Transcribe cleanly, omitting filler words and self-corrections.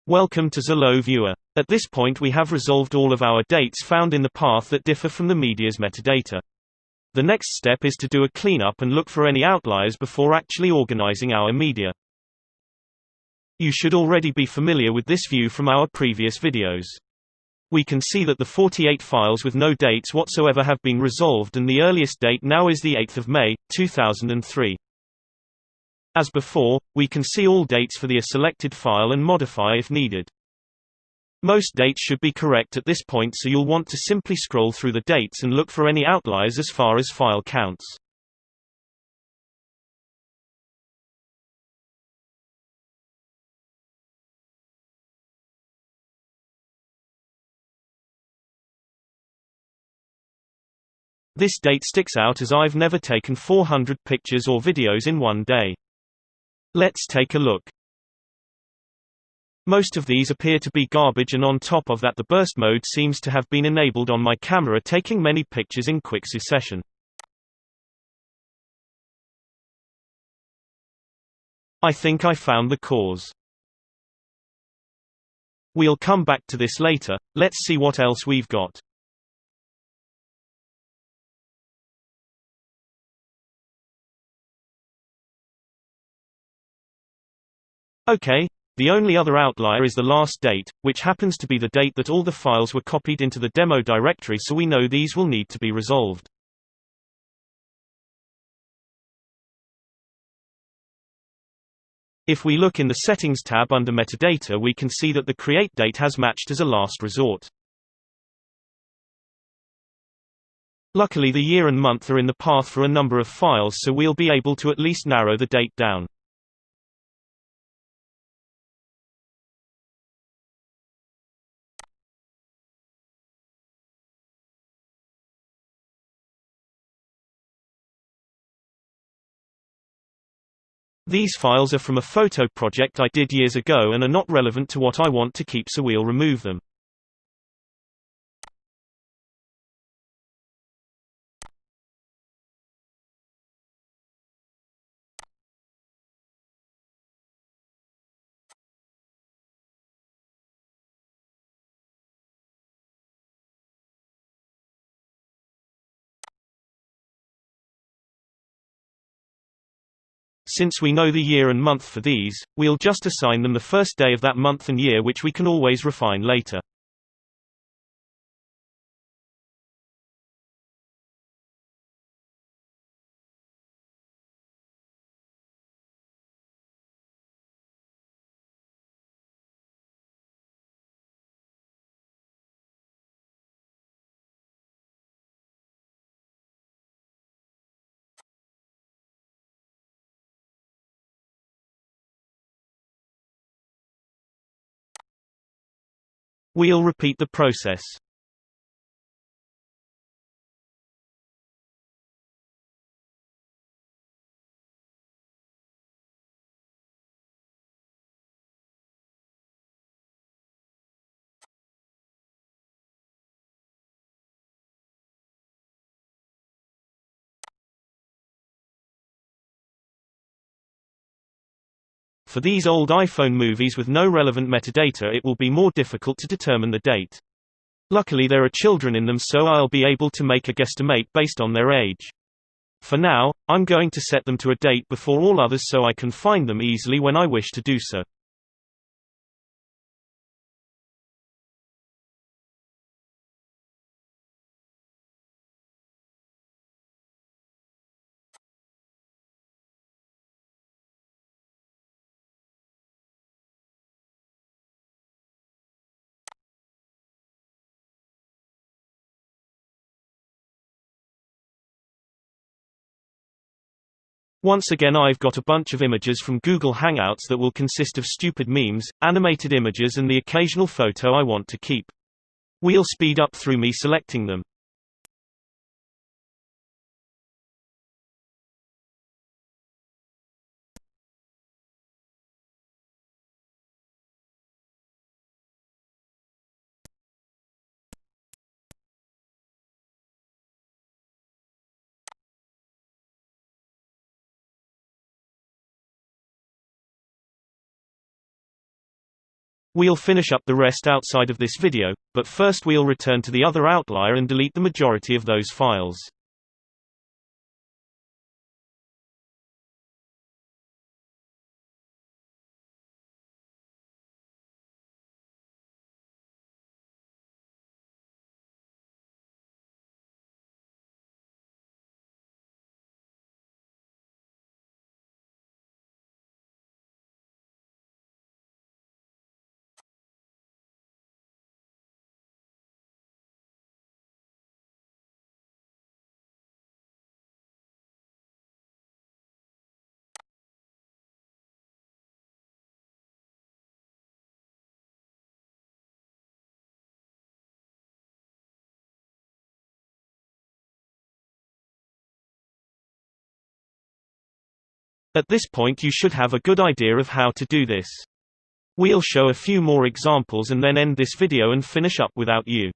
Welcome to ZloViewer. At this point we have resolved all of our dates found in the path that differ from the media's metadata. The next step is to do a cleanup and look for any outliers before actually organizing our media. You should already be familiar with this view from our previous videos. We can see that the 48 files with no dates whatsoever have been resolved, and the earliest date now is the 8th of May, 2003. As before, we can see all dates for the selected file and modify if needed. Most dates should be correct at this point, so you'll want to simply scroll through the dates and look for any outliers as far as file counts. This date sticks out as I've never taken 400 pictures or videos in one day. Let's take a look. Most of these appear to be garbage, and on top of that the burst mode seems to have been enabled on my camera, taking many pictures in quick succession. I think I found the cause. We'll come back to this later. Let's see what else we've got. Okay. The only other outlier is the last date, which happens to be the date that all the files were copied into the demo directory, so we know these will need to be resolved. If we look in the Settings tab under Metadata, we can see that the create date has matched as a last resort. Luckily the year and month are in the path for a number of files, so we'll be able to at least narrow the date down. These files are from a photo project I did years ago and are not relevant to what I want to keep, so we'll remove them. Since we know the year and month for these, we'll just assign them the first day of that month and year, which we can always refine later. We'll repeat the process. For these old iPhone movies with no relevant metadata, it will be more difficult to determine the date. Luckily there are children in them, so I'll be able to make a guesstimate based on their age. For now, I'm going to set them to a date before all others so I can find them easily when I wish to do so. Once again I've got a bunch of images from Google Hangouts that will consist of stupid memes, animated images and the occasional photo I want to keep. We'll speed up through me selecting them. We'll finish up the rest outside of this video, but first we'll return to the other outlier and delete the majority of those files. At this point you should have a good idea of how to do this. We'll show a few more examples and then end this video and finish up without you.